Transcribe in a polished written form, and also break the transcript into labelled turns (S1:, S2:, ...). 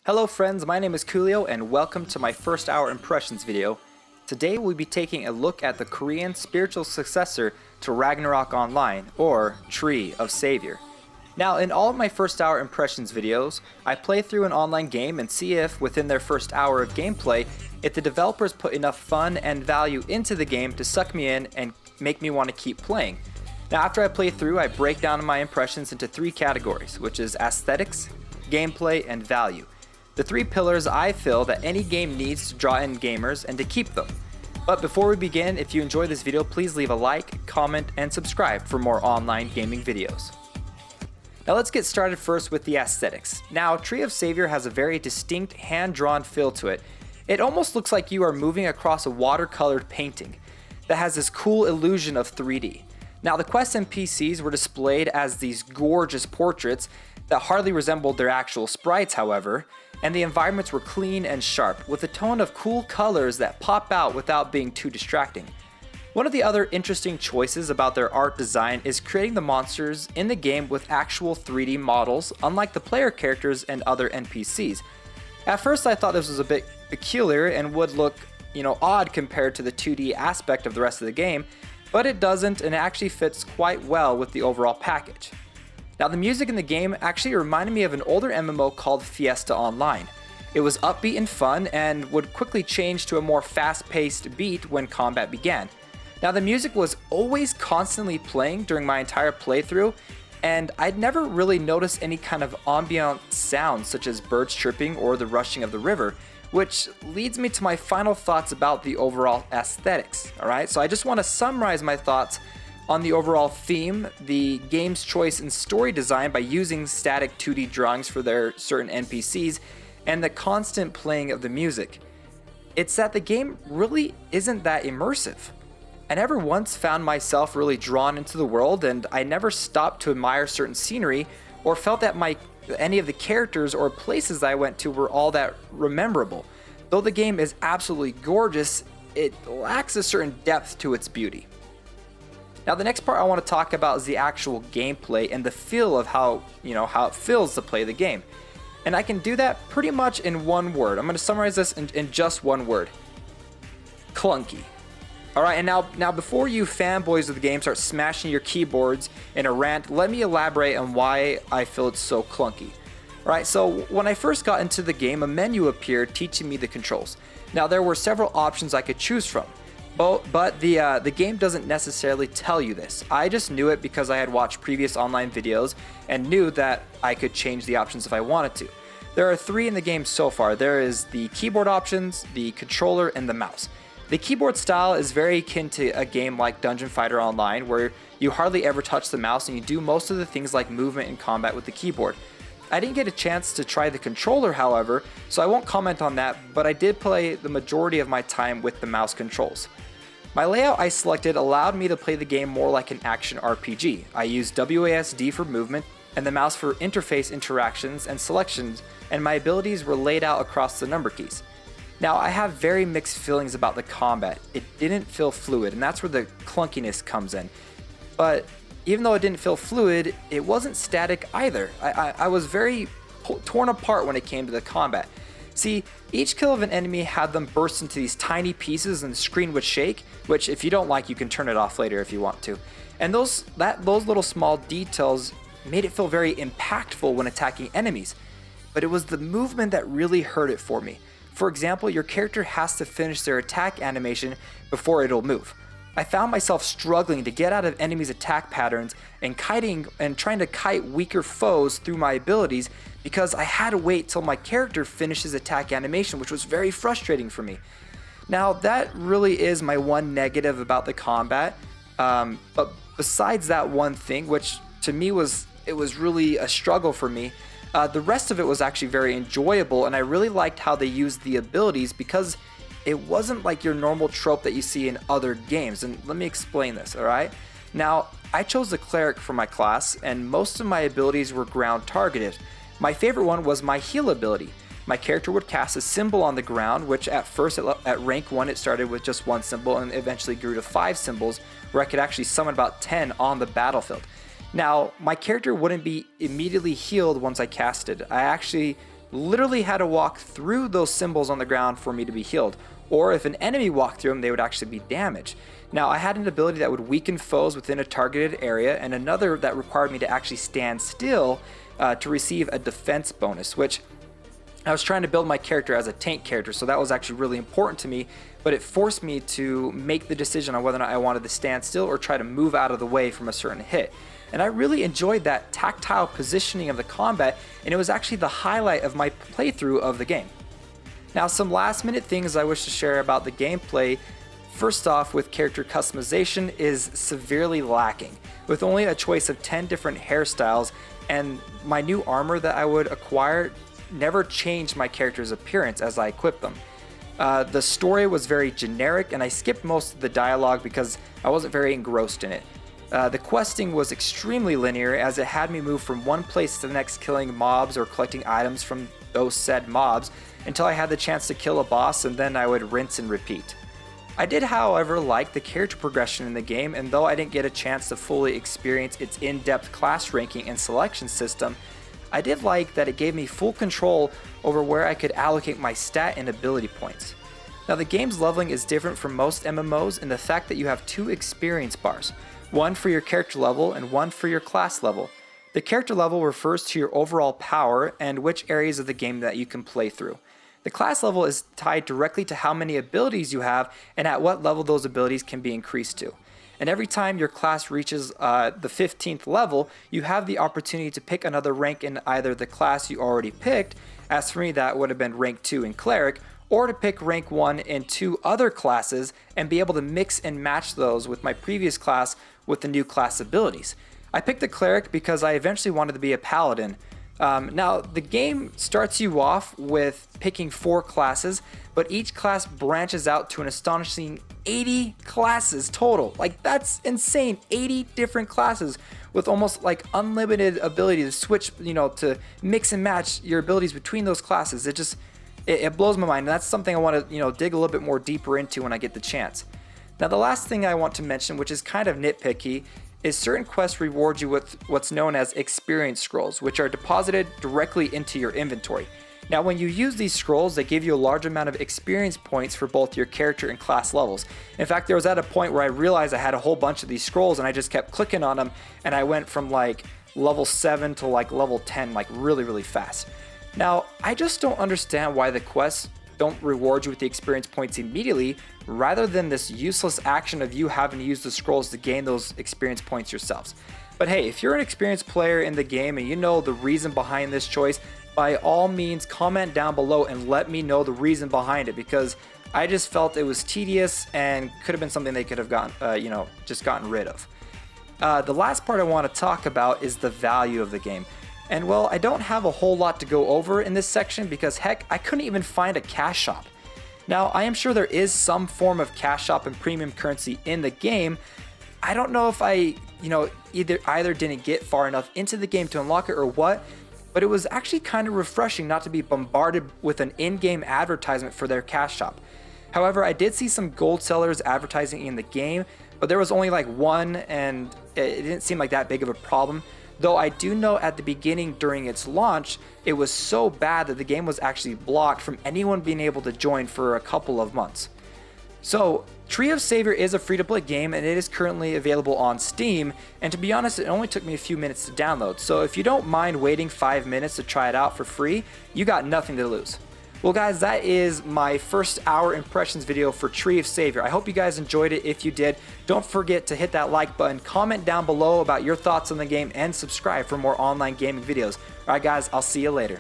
S1: Hello friends, my name is Koolio and welcome to my first hour impressions video. Today we'll be taking a look at the Korean spiritual successor to Ragnarok Online, or Tree of Savior. Now in all of my first hour impressions videos, I play through an online game and see if within their first hour of gameplay, if the developers put enough fun and value into the game to suck me in and make me want to keep playing. Now after I play through, I break down my impressions into three categories, which is aesthetics, gameplay, and value. The three pillars I feel that any game needs to draw in gamers and to keep them. But before we begin, if you enjoy this video, please leave a like, comment, and subscribe for more online gaming videos. Now let's get started first with the aesthetics. Now, Tree of Savior has a very distinct hand-drawn feel to it. It almost looks like you are moving across a watercolored painting that has this cool illusion of 3D. Now the quest NPCs were displayed as these gorgeous portraits that hardly resembled their actual sprites, however, and the environments were clean and sharp, with a tone of cool colors that pop out without being too distracting. One of the other interesting choices about their art design is creating the monsters in the game with actual 3D models, unlike the player characters and other NPCs. At first I thought this was a bit peculiar and would look, odd compared to the 2D aspect of the rest of the game, but it doesn't and it actually fits quite well with the overall package. Now the music in the game actually reminded me of an older MMO called Fiesta Online. It was upbeat and fun and would quickly change to a more fast-paced beat when combat began. Now the music was always constantly playing during my entire playthrough, and I'd never really noticed any kind of ambient sounds such as birds chirping or the rushing of the river, which leads me to my final thoughts about the overall aesthetics. Alright, so I just want to summarize my thoughts on the overall theme, the game's choice in story design by using static 2D drawings for their certain NPCs, and the constant playing of the music. It's that the game really isn't that immersive. I never once found myself really drawn into the world, and I never stopped to admire certain scenery or felt that any of the characters or places I went to were all that rememberable. Though the game is absolutely gorgeous, it lacks a certain depth to its beauty. Now the next part I want to talk about is the actual gameplay and the feel of how it feels to play the game. And I can do that pretty much in one word. I'm going to summarize this in just one word. Clunky. Alright, and now before you fanboys of the game start smashing your keyboards in a rant, let me elaborate on why I feel it's so clunky. Alright, so when I first got into the game, a menu appeared teaching me the controls. Now there were several options I could choose from. But the game doesn't necessarily tell you this. I just knew it because I had watched previous online videos and knew that I could change the options if I wanted to. There are three in the game so far. There is the keyboard options, the controller, and the mouse. The keyboard style is very akin to a game like Dungeon Fighter Online, where you hardly ever touch the mouse and you do most of the things like movement and combat with the keyboard. I didn't get a chance to try the controller, however, so I won't comment on that, but I did play the majority of my time with the mouse controls. My layout I selected allowed me to play the game more like an action RPG. I used WASD for movement and the mouse for interface interactions and selections, and my abilities were laid out across the number keys. Now I have very mixed feelings about the combat. It didn't feel fluid, and that's where the clunkiness comes in. But even though it didn't feel fluid, it wasn't static either. I was very torn apart when it came to the combat. See, each kill of an enemy had them burst into these tiny pieces and the screen would shake, which if you don't like, you can turn it off later if you want to. And those little small details made it feel very impactful when attacking enemies. But it was the movement that really hurt it for me. For example, your character has to finish their attack animation before it'll move. I found myself struggling to get out of enemies' attack patterns and trying to kite weaker foes through my abilities because I had to wait till my character finishes attack animation, which was very frustrating for me. Now that really is my one negative about the combat, but besides that one thing, which to me was really a struggle for me, the rest of it was actually very enjoyable, and I really liked how they used the abilities because it wasn't like your normal trope that you see in other games. And let me explain this, alright? Now, I chose the cleric for my class, and most of my abilities were ground targeted. My favorite one was my heal ability. My character would cast a symbol on the ground, which at first at rank 1 it started with just one symbol and eventually grew to 5 symbols, where I could actually summon about 10 on the battlefield. Now, my character wouldn't be immediately healed once I casted. I actually literally had to walk through those symbols on the ground for me to be healed. Or if an enemy walked through them, they would actually be damaged. Now, I had an ability that would weaken foes within a targeted area, and another that required me to actually stand still to receive a defense bonus, which I was trying to build my character as a tank character, so that was actually really important to me, but it forced me to make the decision on whether or not I wanted to stand still or try to move out of the way from a certain hit. And I really enjoyed that tactile positioning of the combat, and it was actually the highlight of my playthrough of the game. Now, some last minute things I wish to share about the gameplay. First off, with character customization is severely lacking, with only a choice of 10 different hairstyles, and my new armor that I would acquire never changed my character's appearance as I equipped them. The story was very generic, and I skipped most of the dialogue because I wasn't very engrossed in it. The questing was extremely linear, as it had me move from one place to the next, killing mobs or collecting items from those said mobs until I had the chance to kill a boss, and then I would rinse and repeat. I did, however, like the character progression in the game, and though I didn't get a chance to fully experience its in-depth class ranking and selection system, I did like that it gave me full control over where I could allocate my stat and ability points. Now, the game's leveling is different from most MMOs in the fact that you have 2 experience bars, one for your character level and one for your class level. The character level refers to your overall power and which areas of the game that you can play through. The class level is tied directly to how many abilities you have and at what level those abilities can be increased to. And every time your class reaches the 15th level, you have the opportunity to pick another rank in either the class you already picked, as for me that would have been rank 2 in Cleric, or to pick rank 1 in 2 other classes and be able to mix and match those with my previous class with the new class abilities. I picked the Cleric because I eventually wanted to be a Paladin. Now, the game starts you off with picking 4 classes, but each class branches out to an astonishing 80 classes total. Like, that's insane. 80 different classes with almost like unlimited ability to switch, to mix and match your abilities between those classes. It blows my mind. And that's something I want to, dig a little bit more deeper into when I get the chance. Now, the last thing I want to mention, which is kind of nitpicky, is certain quests reward you with what's known as experience scrolls, which are deposited directly into your inventory. Now, when you use these scrolls, they give you a large amount of experience points for both your character and class levels. In fact, there was at a point where I realized I had a whole bunch of these scrolls and I just kept clicking on them, and I went from like level 7 to like level 10 like really, really fast. Now, I just don't understand why the quests don't reward you with the experience points immediately, rather than this useless action of you having to use the scrolls to gain those experience points yourselves. But hey, if you're an experienced player in the game and you know the reason behind this choice, by all means comment down below and let me know the reason behind it, because I just felt it was tedious and could have been something they could have gotten, just gotten rid of. The last part I want to talk about is the value of the game. And well, I don't have a whole lot to go over in this section because heck, I couldn't even find a cash shop. Now, I am sure there is some form of cash shop and premium currency in the game. I don't know if I, either didn't get far enough into the game to unlock it or what, but it was actually kind of refreshing not to be bombarded with an in-game advertisement for their cash shop. However, I did see some gold sellers advertising in the game, but there was only like one, and it didn't seem like that big of a problem. Though I do know at the beginning during its launch, it was so bad that the game was actually blocked from anyone being able to join for a couple of months. So, Tree of Savior is a free-to-play game, and it is currently available on Steam, and to be honest, it only took me a few minutes to download, so if you don't mind waiting 5 minutes to try it out for free, you got nothing to lose. Well guys, that is my first hour impressions video for Tree of Savior. I hope you guys enjoyed it. If you did, don't forget to hit that like button, comment down below about your thoughts on the game, and subscribe for more online gaming videos. Alright guys, I'll see you later.